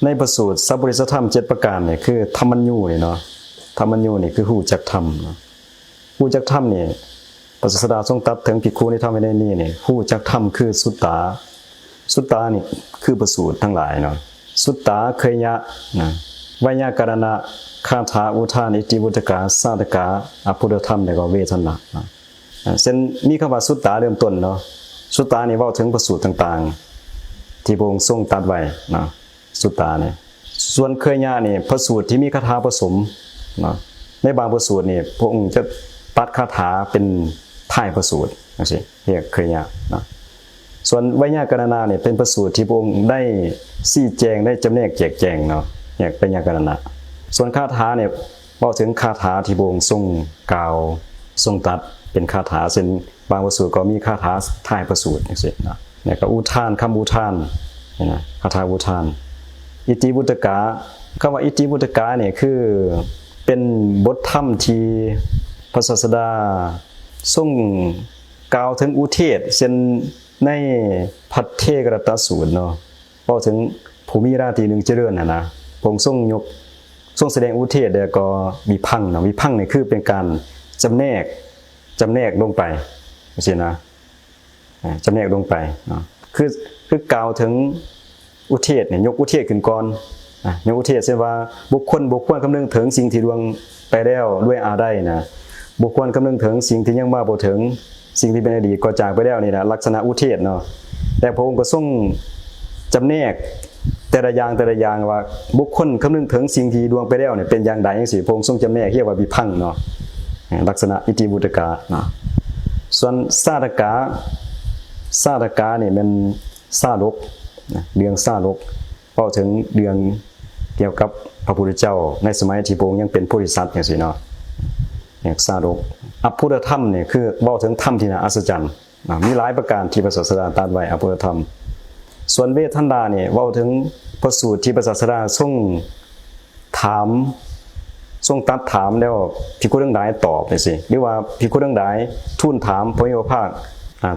ในพระสูตรสัพพุริสธรรม7ประการเนี่ยคือธรรมัญญูนี่เนาะธรรมัญญูนี่คือฮู้จักธรรมเนาะฮู้จักธรรมนี่พระศาสดาทรงตรัสถึงภิกขุในธรรมในนี้นี่ฮู้จักธรรมคือสุตตาสุตตานี่คือพระสูตรทั้งหลายเนาะสุตตาเคยยะนะไวยากรณะคาถาอุทานอิติวุตกาสาธกาอภุตธรรมแล้วก็เวทนาเนาะเส้นมีคำว่าสุตตาเริ่มต้นเนาะสุตตานี่เว้าถึงพระสูตรต่างๆที่พระองค์ทรงตรัสไว้เนาะสุตตาเนี่ยส่วนเคยยะนี่พระสูตรที่มีคาถาผสมเนาะในบางพระสูตรนี่พระองค์จะตัดคาถาเป็นท้ายพระสูตรจังซี่เรียกเคยยะเนาะส่วนไวยากรณะเนี่ยเป็นพระสูตรที่พระองค์ได้ชี้แจงได้จำแนกแจกแจงเนาะเรียกไวยากรณะส่วนคาถาเนี่ยเว้าถึงคาถาที่พระองค์ทรงกล่าวทรงตรัสเป็นคาถาเช่นบางพระสูตรก็มีคาถาท้ายพระสูตรจังซี่นะแล้วก็อุทานคำอุทานนี่นะคาถาอุทานอิติวุตกาคำว่าอิติวุตกาเนี่ยคือเป็นบทธรรมที่พระศาสดาทรงกล่าวถึงอุเทศเช่นในพัทเทกรตสูตรเนาะเว้าถึงภูมิราตรีหนึ่งเจริญนะพระองค์ทรงยกทรงแสดงอุเทศแล้วก็วิพังค์เนาะวิพังค์นี่คือเป็นการจำแนกลงไปจังซี่นะจำแนกลงไปเนาะคือกล่าวถึงอุเทศเนี่ยยกอุเทศขึ้นก่อนยกอุเทศเช่นว่าบุคคลคำนึงถึงสิ่งที่ล่วงไปแล้วด้วยอาได้นะบุคคลคำนึงถึงสิ่งที่ยังมาบ่ถึงสิ่งที่เป็นอดีตก็จากไปแล้วนี่นะลักษณะอุเทศเนาะแต่พระองค์ก็ทรงจำแนกแต่ละอย่างว่าบุคคลคำนึงถึงสิ่งที่ล่วงไปแล้วเนี่ยเป็นอย่างใดจังซี่พระองค์ทรงจำแนกเรียกว่าวิพังค์เนาะลักษณะอิติวุตกาเนาะส่วนสาธกานี่มันสาลกเรื่องสาลกเว้าถึงเรื่องเกี่ยวกับพระพุทธเจ้าในสมัยที่พระองค์ยังเป็นโพธิสัตว์จังซี่เนาะอย่างสาลกอภุตธรรมนี่คือเว้าถึงธรรมที่น่าอัศจรรย์มีหลายประการที่พระศาสดาตรัสไว้อภุตธรรมส่วนเวทันดานี่เว้าถึงพระสูตรที่พระศาสดาทรงตัดถามแล้วภิกขุทั้งหลายตอบจังซี่หรือว่าภิกขุทั้งหลายทูลถามพระผู้มีพระภาค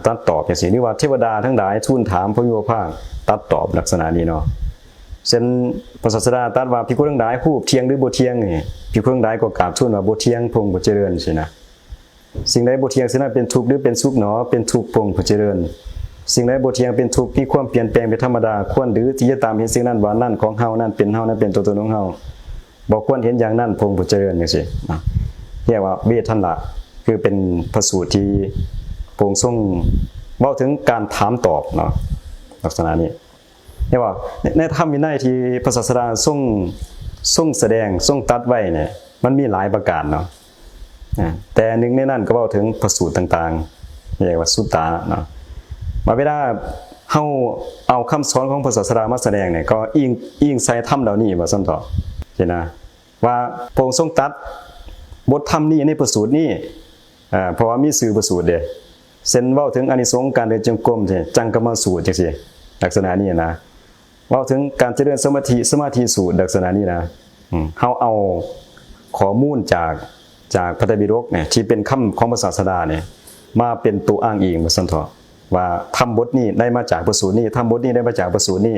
ตรัสตอบจังซี่หรือว่าเทวดาทั้งหลายทูลถามพระผู้มีพระภาคตรัสตอบลักษณะนี้เนาะเช่นพระศาสดาตรัสว่าภิกขุทั้งหลายฮู้เที่ยงหรือบ่เที่ยงนี่ภิกขุทั้งหลายก็กราบทูลว่าบ่เที่ยงพระองค์บ่เจริญสินะสิ่งใดบ่เที่ยงสิ่งนั้นเป็นทุกข์หรือเป็นสุขหนอเป็นทุกข์พระองค์บ่เจริญสิ่งใดบ่เที่ยงเป็นทุกข์มีความเปลี่ยนแปลงเป็นธรรมดาควรหรือที่จะตามเห็นสิ่งนั้นว่านั่นของเฮานั่นเป็นเฮานั่นเป็นตัวตนของเฮาบ่ควรเห็นอย่างนั้นพระองค์บ่เจริญจังซี่นะเรียกว่าเวทันละคือเป็นพระสูตรที่พระองค์ทรงเว้าถึงการถามตอบเนาะลักษณะนี้เรียกว่าในธรรมวินัยที่พระศาสดาทรงแสดงทรงตรัสไว้เนี่ยมันมีหลายประการเนาะแต่หนึ่งในนั้นก็เว้าถึงพระสูตรต่างๆเรียกว่าสุตตาเนาะมาเวลาเฮาเอาคำสอนของพระศาสดามาแสดงเนี่ยก็อิงใส่ธรรมเหล่านี้ว่าซั่นเถาะเห็นนะว่าพระองค์ทรงตรัสบทธรรมนี้ในพระสูตรนี้เพราะว่ามีชื่อพระสูตรเด้เส้นเว้าถึงอานิสงส์การเดินจงกรมจังกรรมสูตรจังซี่ลักษณะนี้นะเว้าถึงการเจริญสมาธิสูตรลักษณะนี้นะเฮาเอาข้อมูลจากพระไตรปิฎกเนี่ยที่เป็นคำของพระศาสดาเนี่ยมาเป็นตัวอ้างอิงว่าซั่นเถาะว่าธรรมบทนี้ได้มาจากพระสูตรนี้ธรรมบทนี้ได้มาจากพระสูตรนี้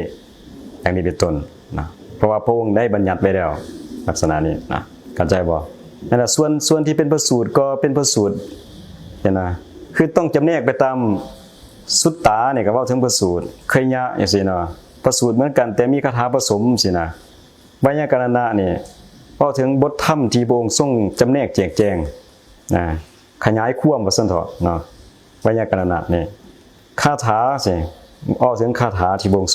อย่างนี้เป็นต้นนะเพราะว่าพระองค์ได้บัญญัติไว้แล้วลักษณะนี้นะเข้าใจบ่นั่นแหละส่วนที่เป็นพระสูตรก็เป็นพระสูตรเห็นนะคือต้องจำแนกไปตามสุตตาเนี่ยก็เว้าถึงพระสูตรเคยยะจังซี่เนาะพระสูตรเหมือนกันแต่มีคาถาผสมสินะไวยากรณะนี่เว้าถึงบทธรรมที่พระองค์ทรงจำแนกแจกแจงนะขยายความว่าซั่นเถาะเนาะไวยากรณะนี่คาถาสิถึงคาถาที่พระองค์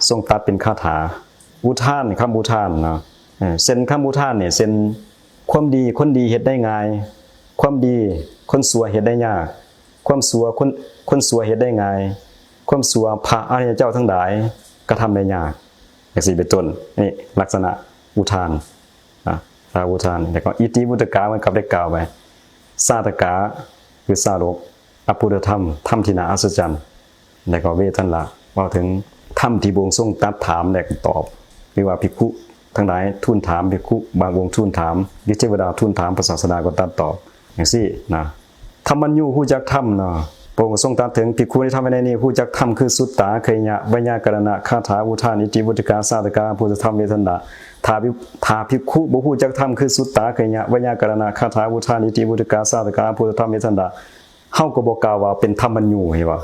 ทรงตัดเป็นคาถาอุทานคำอุทานเนาะเส้นคำอุทานเนี่ยเส้นความดีคนดีเฮ็ดได้ง่ายความดีคนชั่วเฮ็ดได้ยากความชั่วคนชั่วเฮ็ดได้ง่ายความชั่วพระอริยเจ้าทั้งหลายกระทำได้ยากจังซี่เป็นต้นนี่ลักษณะอุทานอุทานแล้วก็อิติวุตกามันกับได้กล่าวไว้สาธกาคือสาวกอภุตธรรมที่น่าอัศจรรย์แล้วก็เวทันละเว้าถึงธรรมที่พระองค์ทรงตรัสถามและตอบหรือว่าภิกขุทั้งหลายทูลถามภิกขุบางองค์ทูลถามฤทธิเทวดาทูลถามพระศาสดาก็ตรัสตอบจังซี่นะธรรมัญญูฮู้จักธรรมเนาะ พระองค์ทรงตรัสถึงภิกขุที่ทำในนี้ผู้จักทำคือสุตตาเคยยะวิญญากรณะคาถาอุทานิติวุติกาสาตกาพุทธธรรมเวทันดาถ้าภิกขุบ่ฮู้จักทำคือสุตตาเคยยะวิญญากรณะคาถาอุทานิติวุติกาสาตกาพุทธธรรมเวทันดาเฮาก็บ่กล่าวว่าเป็นธรรมัญญูเห็นบ่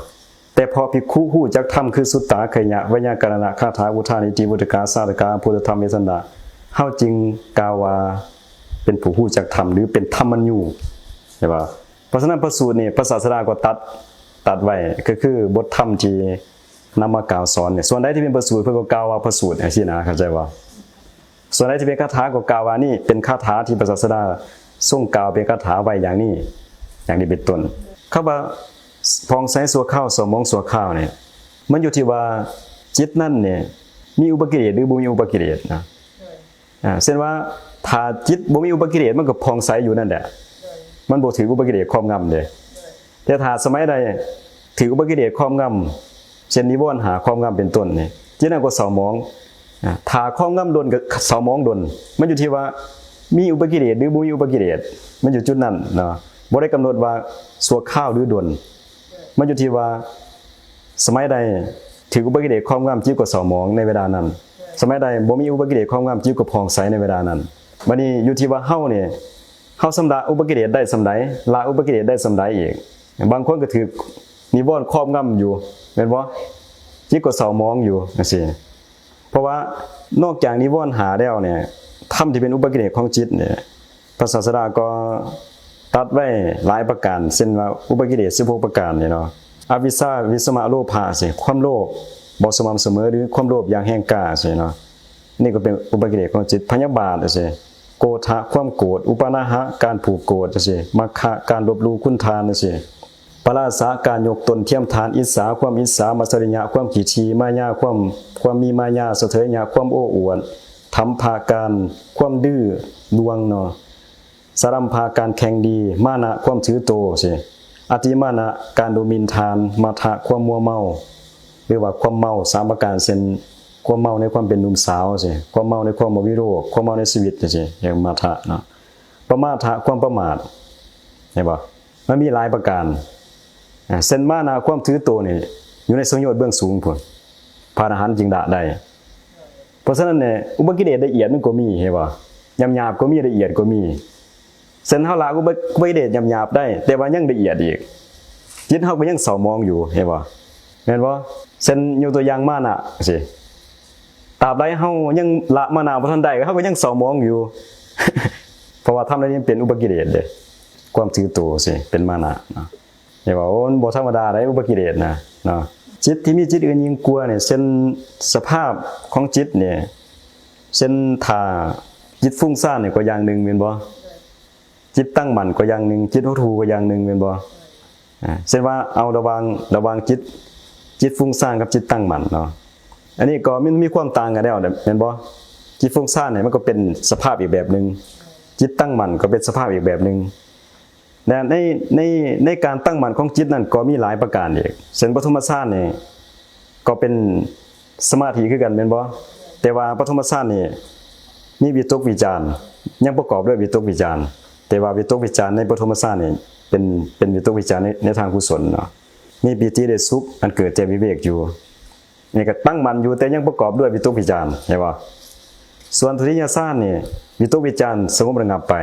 แต่พอภิกขุฮู้จักทำคือสุตตาเคยยะวิญญากรณะคาถาอุทานิติวุติกาสาตกาพุทธธรรมเวทันดาเฮาจึงกล่าวว่าเป็นผู้ฮู้จักธรรมหรือเป็นธรรมัญญูใช่ป่ะเพราะฉะนั้นพระสูตรนี่พระศาสดาก็ตัดไว้ก็คือบทธรรมที่นำมากล่าวสอนเนี่ยส่วนใดที่เป็นพระสูตรเพิ่นก็กล่าวว่าพระสูตรจังซี่นะเข้าใจบ่ส่วนใดที่เป็นคาถาก็กล่าวว่านี่เป็นคาถาที่พระศาสดาทรงกล่าวเป็นคาถาไว้อย่างนี้เป็นต้นคำว่าพองใสสัวข้าวสมองสัวข้าวเนี่ยมันอยู่ที่ว่าจิตนั่นเนี่ยมีอุปกิเลสหรือบ่มีอุปกิเลสนะเช่นว่าถ้าจิตบ่มีอุปกิเลสมันก็พองใสอยู่นั่นแหละมันบ่ถืออุปกิเลสครอบงำเด้แต่ถ้าสมัยใดถืออุปกิเลสครอบงำเช่นนิวรณ์หาครอบงำเป็นต้นนี่จิตนั้นก็เศร้าหมองถ้าครอบงำดนก็เศร้าหมองดนมันอยู่ที่ว่ามีอุปกิเลสหรือบ่มีอุปกิเลสมันอยู่จุดนั้นเนาะบ่ได้กำหนดว่าสัวข้าวหรือดนมันอยู่ที่ว่าสมัยใดถืออุปกิเลสครอบงำจิตก็เศร้าหมองในเวลานั้นสมัยใดบ่มีอุปกิเลสครอบงำจิตก็ผ่องใสในเวลานั้นบัดนี้อยู่ที่ว่าเฮาเนี่ยเฮาสำละอุปกิเลสได้สำใดละอุปกิเลสได้สำใดอีกบางคนก็ถือนิวรณ์ครอบงำอยู่แม่นบ่จิตก็เศร้าหมองอยู่จังซี่เพราะว่านอกจากนิวรณ์หาแล้วเนี่ยธรรมที่เป็นอุปกิเลสของจิตเนี่ยพระศาสดาก็ตัดไว้หลายประการเช่นว่าอุปกิเลส16ประการเนี่ยเนาะอวิชชาวิสมะโลภะสิความโลภบ่สม่ำเสมอหรือความโลภอย่างแห้งกล้าสิเนาะนี่ก็เป็นอุปกิเลสของจิตพยาบาทสิโกฏะความโกรธอุปานาหะการผูกโกรธสิมัคคะการลบหลู่คุณทานสิปราสาการยกตนเทียมทานอิสาความอิสามัสริยะความขี้ฉี่มายาความมีมายาสะเทยะความโอ้อวดธรรมภาการความดื้อลวงเนาะสรัมภาการแข่งดีมานะความถือโตสิอติมานะการดูหมิ่นทานมาทะความมัวเมาหรือว่าความเมา3ประการเช่นความเมาในความเป็นหนุ่มสาวสิความเมาในความบ่วิโรจน์ความเมาในชีวิตสิอย่างมาทะเนาะประมาทะความประมาทเห็นบ่มันมีหลายประการเส้นมานะความถือโตนี่อยู่ในสังโยชน์เบื้องสูงพุ่นพระอรหันต์จึงละได้เพราะฉะนั้นเนี่ยอุปกิเลสละเอียดมันก็มีเห็นบ่หยาบๆก็มีละเอียดก็มีเส้นเฮาละอุปกิเลสหยาบๆได้แต่ว่ายังละเอียดอีกจิตเฮาก็ยังเศร้ามองอยู่เห็นบ่แม่นบ่เช่นยกตัวอย่างมานะสิตราบใดเฮายังละมานะบ่ทันได้เฮาก็ยังเศร้ามองอยู่ เพราะว่าทำได้นี่เป็นอุปกิเลสเด้ความถือตัวสิเป็นมานะเนาะอย่าว่าโอ้บ่ธรรมดาได้อุปกิเลสนะเนาะจิตที่มีจิตอื่นยิ่งกลัวเนี่ยเช่นสภาพของจิตเนี่ยเช่นถ้าจิตฟุ้งซ่านเนี่ยก็อย่างนึงแม่นบ่จิตตั้งมั่นก็อย่างนึงจิตหดหู่ก็อย่างนึงแม่นบ่เช่นว่าเอาระวังจิตฟุ้งซ่านกับจิตตั้งมั่นเนาะอันนี้ก็มันมีความต่างกันแล้วแม่นบ่จิตฟุ้งซ่านเนี่ยมันก็เป็นสภาพอีกแบบนึงจิตตั้งมั่นก็เป็นสภาพอีกแบบนึงแต่ในการตั้งมั่นของจิตนั้นก็มีหลายประการอีกเช่นปฐมฌานนี่ก็เป็นสมาธิคือกันแม่นบ่แต่ว่าปฐมฌานนี่มีวิตกวิจารยังประกอบด้วยวิตกวิจารแต่ว่าวิตกวิจารในปฐมฌานนี่เป็นวิตกวิจารในทางกุศลเนาะมีปิติได้สุขอันเกิดจากวิเวกอยู่นี่ก็ตั้งมั่นอยู่แต่ยังประกอบด้วยวิตกวิจารใช่บ่ส่วนทุติยฌานนี่วิตกวิจารสงบระงับไป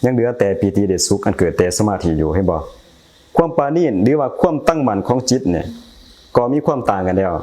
ยังเหลือแต่ปีติเดชสุขอันเกิดแต่สมาธิอยู่ให้บ่ความปราณีตหรือว่าความตั้งมั่นของจิตเนี่ยก็มีความต่างกันแล้ว